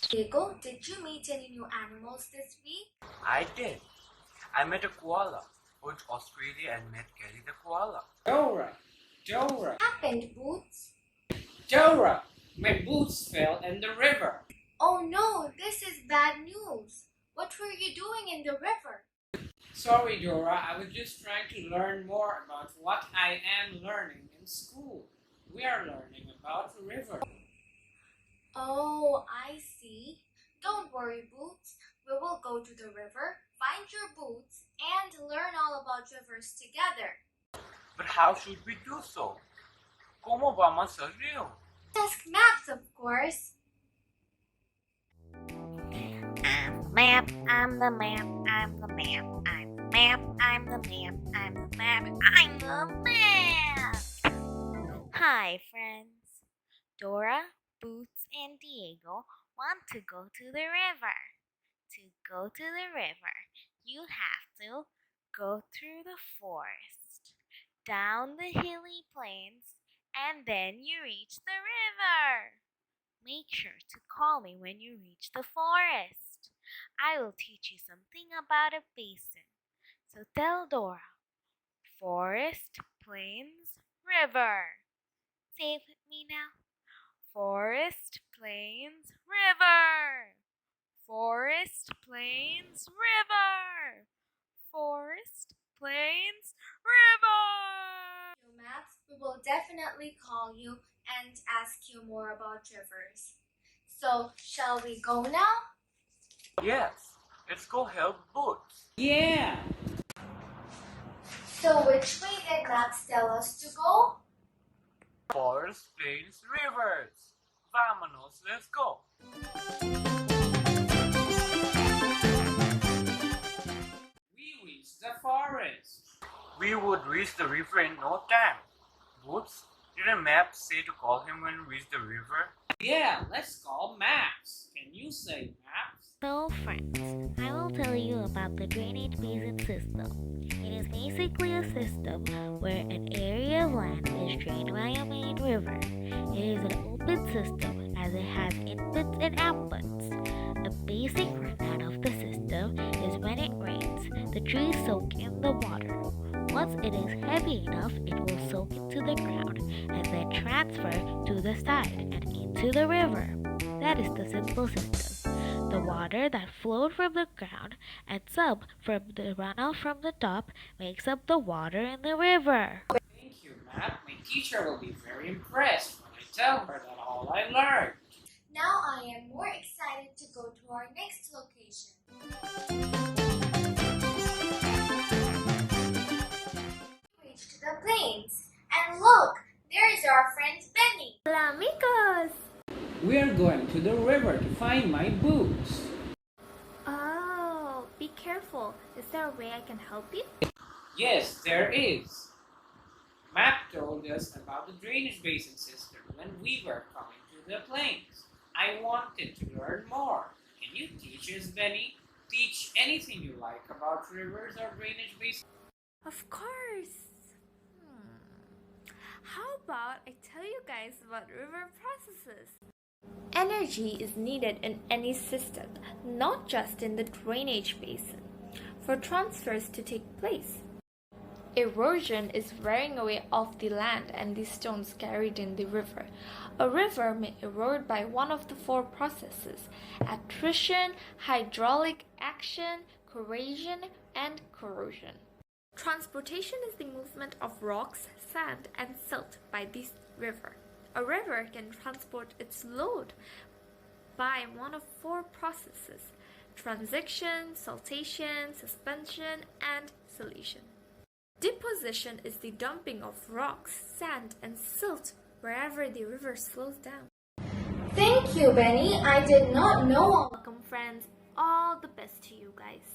Diego, did you meet any new animals this week? I did. I met a koala. Went to Australia and met Kelly the koala. Dora, Happened, Boots? Dora, my boots fell in the river. Oh no, this is bad news. What were you doing in the river? Sorry, Dora, I was just trying to learn more about what I am learning in school. We are learning about the river. Oh, I see. Don't worry, Boots. We will go to the river, find your boots, and learn all about rivers together. But how should we do so? ¿Cómo vamos a río? Ask maps, of course. Map, I'm the map, I'm the map, I'm the map, I'm the map, I'm the map, I'm the map. Hi, friends. Dora, Boots, and Diego want to go to the river. To go to the river, you have to go through the forest, down the hilly plains, and then you reach the river. Make sure to call me when you reach the forest. I will teach you something about a basin. So tell Dora, forest, plains, river. Say it with me now. Forest, plains, river. Forest, plains, river. Forest, plains, river. Your maps, we will definitely call you and ask you more about rivers. So, shall we go now? Yes, let's go help Boots. Yeah, So, which way did maps tell us to go? Forest, plains, rivers. Vámonos, let's go. we reached the forest. We would reach the river in no time. Boots, did a map say to call him when we reach the river? Yeah, let's call maps. Can you say maps? So, friends, I will tell you about the drainage basin system. It is basically a system where an area of land is drained by a main river. It is an open system as it has inputs and outputs. The basic rundown of the system is when it rains, the trees soak in the water. Once it is heavy enough, it will soak into the ground and then transfer to the side and into the river. That is the simple system. The water that flowed from the ground and some from the runoff from the top makes up the water in the river. Thank you, Map. My teacher will be very impressed when I tell her that all I learned. Now I am more excited to go to our next location. We reached the plains, and look, there is our friend Benny. Hola, amigos! We are going to the river to find my boots. Oh, be careful. Is there a way I can help you? Yes, there is. Map told us about the drainage basin system when we were coming to the plains. I wanted to learn more. Can you teach us, Benny? Teach anything you like about rivers or drainage basins? Of course. How about I tell you guys about river processes? Energy is needed in any system, not just in the drainage basin, for transfers to take place. Erosion is wearing away of the land and the stones carried in the river. A river may erode by one of the four processes: attrition, hydraulic action, corrosion, and corrosion. Transportation is the movement of rocks, sand, and silt by this river. A river can transport its load by one of four processes: transition, saltation, suspension, and solution. Deposition is the dumping of rocks, sand, and silt wherever the river slows down. Thank you, Benny. I did not know. Welcome, friends. All the best to you guys.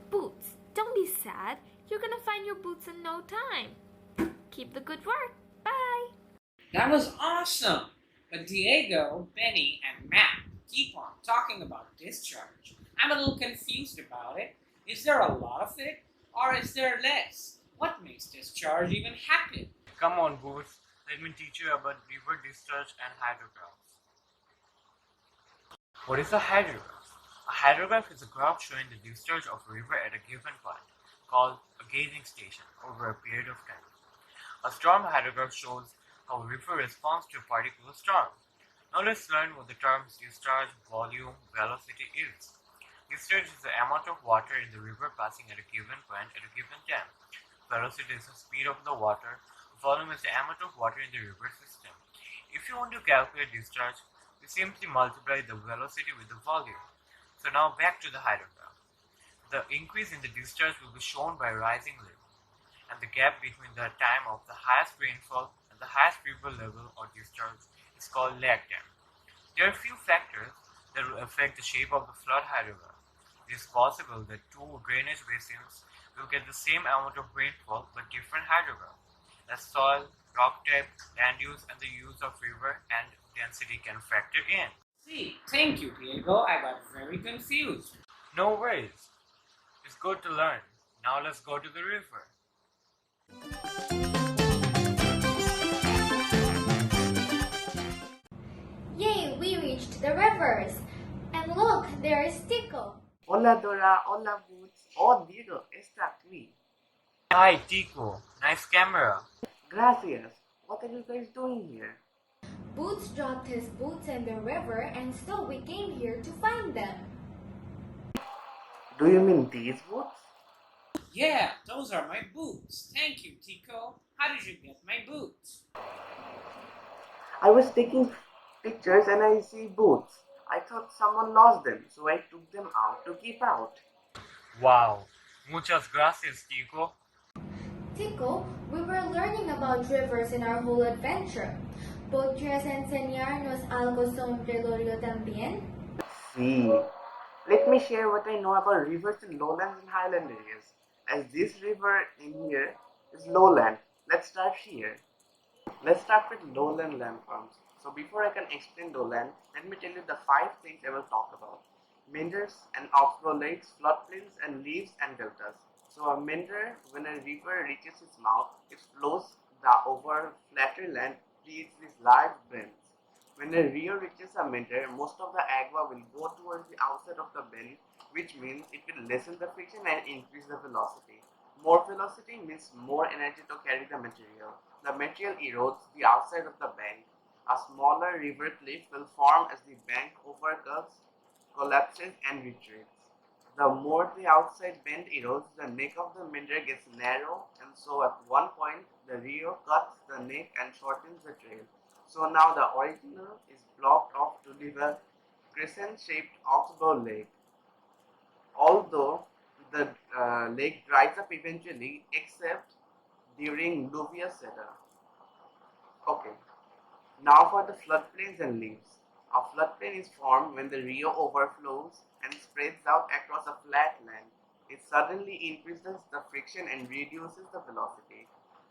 Boots, don't be sad. You're gonna find your boots in no time. Keep the good work. Bye. That was awesome! But Diego, Benny, and Matt keep on talking about discharge. I'm a little confused about it. Is there a lot of it? Or is there less? What makes discharge even happen? Come on, Boots. Let me teach you about river discharge and hydrographs. What is a hydrograph? A hydrograph is a graph showing the discharge of a river at a given point, called a gauging station, over a period of time. A storm hydrograph shows how a river responds to a particular storm. Now let's learn what the terms discharge, volume, velocity is. Discharge is the amount of water in the river passing at a given point at a given time. Velocity is the speed of the water. Volume is the amount of water in the river system. If you want to calculate discharge, you simply multiply the velocity with the volume. So now back to the hydrograph. The increase in the discharge will be shown by rising level, and the gap between the time of the highest rainfall and the highest river level or discharge is called lag time. There are few factors that will affect the shape of the flood hydrograph. It is possible that two drainage basins will get the same amount of rainfall but different hydrographs, as soil, rock type, land use, and the use of river and density can factor in. See, thank you, Diego. I got very confused. No worries. It's good to learn. Now let's go to the river. Yay, we reached the rivers. And look, there is Tico. Hola Dora, hola Boots. Oh Diego, está aquí. Hi Tico, nice camera. Gracias. What are you guys doing here? Boots dropped his boots in the river and so we came here to find them. Do you mean these boots? Yeah, those are my boots. Thank you, Tico. How did you get my boots? I was taking pictures and I see boots. I thought someone lost them, so I took them out to keep out. Wow, muchas gracias Tico. Tico, we were learning about rivers in our whole adventure. ¿Podrías enseñarnos algo sobre el río también? See, let me share what I know about rivers in lowlands and highland areas. As this river in here is lowland, let's start here. Let's start with lowland landforms. So before I can explain lowland, let me tell you the 5 things I will talk about. Meanders and outflow lakes, floodplains and leaves and deltas. So a meander, when a river reaches its mouth, it flows over flatter land, creates these large bends. When a rio reaches a meander, most of the agua will go towards the outside of the bend, which means it will lessen the friction and increase the velocity. More velocity means more energy to carry the material. The material erodes the outside of the bank. A smaller river cliff will form as the bank overcuts, collapses and retreats. The more the outside bend erodes, the neck of the meander gets narrow, and so at one point the rio cuts the neck and shortens the trail. So now the original is blocked off to leave a crescent-shaped oxbow lake. Although the lake dries up eventually, except during Lluvia Seda. Okay. Now for the floodplains and leaves. A floodplain is formed when the rio overflows and spreads out across a flat land. It suddenly increases the friction and reduces the velocity,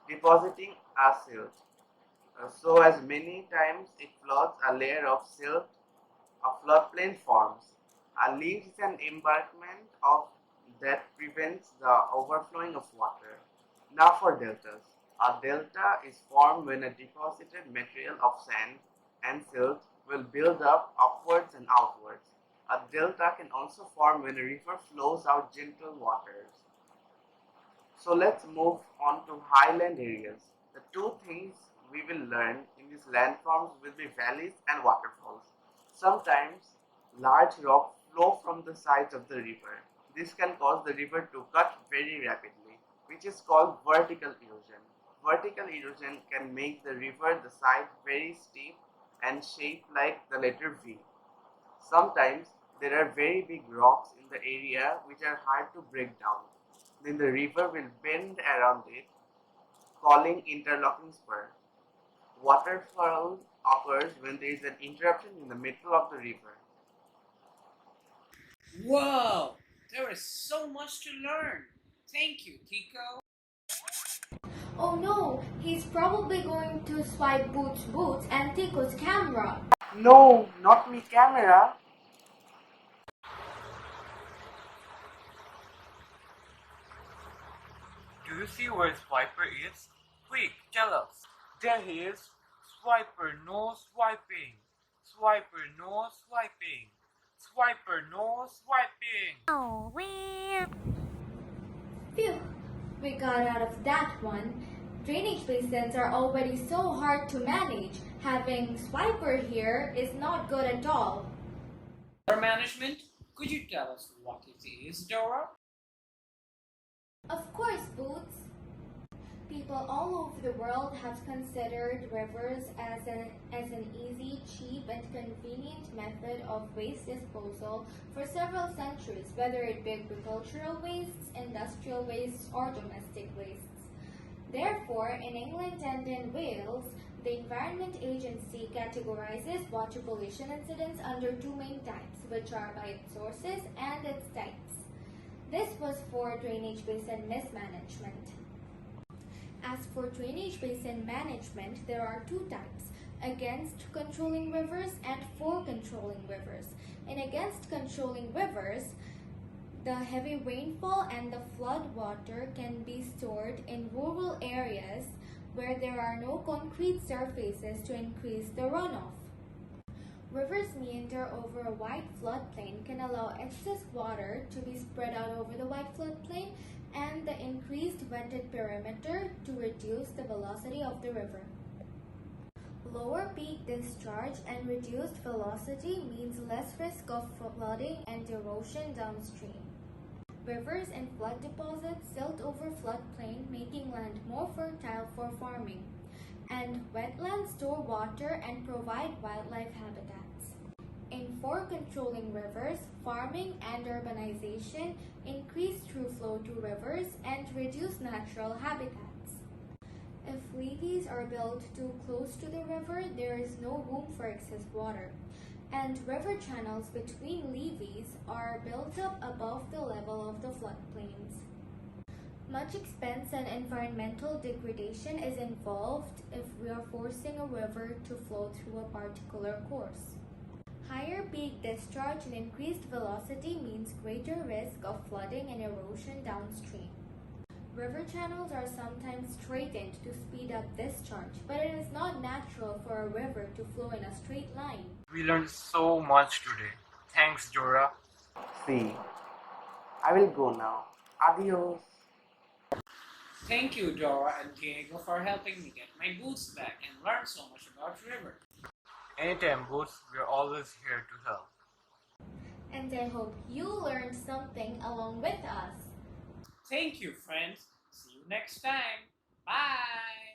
depositing a silt. So as many times it floods a layer of silt, a floodplain forms. A leaf is an embankment that prevents the overflowing of water. Now for deltas. A delta is formed when a deposited material of sand and silt will build up upwards and outwards. A delta can also form when a river flows out gentle waters. So let's move on to highland areas. The 2 things we will learn in these landforms will be valleys and waterfalls. Sometimes large rocks flow from the sides of the river. This can cause the river to cut very rapidly, which is called vertical erosion. Vertical erosion can make the river the side very steep and shaped like the letter V. Sometimes there are very big rocks in the area which are hard to break down. Then the river will bend around it, calling interlocking spur. Waterfall occurs when there is an interruption in the middle of the river. Whoa! There is so much to learn. Thank you, Tico. Oh no, he's probably going to swipe Boots' boots and Tico's camera. No, not me camera. Do you see where Swiper is? Quick, tell us. There he is. Swiper, no swiping. Swiper, no swiping. Swiper, no swiping! Oh, well. Phew, we got out of that one. Drainage basins are already so hard to manage. Having Swiper here is not good at all. River management, could you tell us what it is, Dora? Of course, Boots. People all over the world have considered rivers as an easy, cheap, and convenient method of waste disposal for several centuries, whether it be agricultural wastes, industrial wastes, or domestic wastes. Therefore, in England and in Wales, the Environment Agency categorizes water pollution incidents under two main types, which are by its sources and its types. This was for drainage basin mismanagement. As for drainage basin management, there are two types, against controlling rivers and for controlling rivers. In against controlling rivers, the heavy rainfall and the flood water can be stored in rural areas where there are no concrete surfaces to increase the runoff. Rivers meander over a wide floodplain can allow excess water to be spread out over the wide floodplain and the increased wetted perimeter to reduce the velocity of the river. Lower peak discharge and reduced velocity means less risk of flooding and erosion downstream. Rivers and flood deposits silt over floodplain, making land more fertile for farming. And wetlands store water and provide wildlife habitats. In for controlling rivers, farming and urbanization increase through flow to rivers and reduce natural habitats. If levees are built too close to the river, there is no room for excess water, and river channels between levees are built up above the level of the floodplains. Much expense and environmental degradation is involved if we are forcing a river to flow through a particular course. Higher peak discharge and increased velocity means greater risk of flooding and erosion downstream. River channels are sometimes straightened to speed up discharge, but it is not natural for a river to flow in a straight line. We learned so much today. Thanks, Dora. See, I will go now. Adios. Thank you, Dora and Diego, for helping me get my boots back and learn so much about river. Anytime, Boots, we're always here to help. And I hope you learned something along with us. Thank you, friends. See you next time. Bye.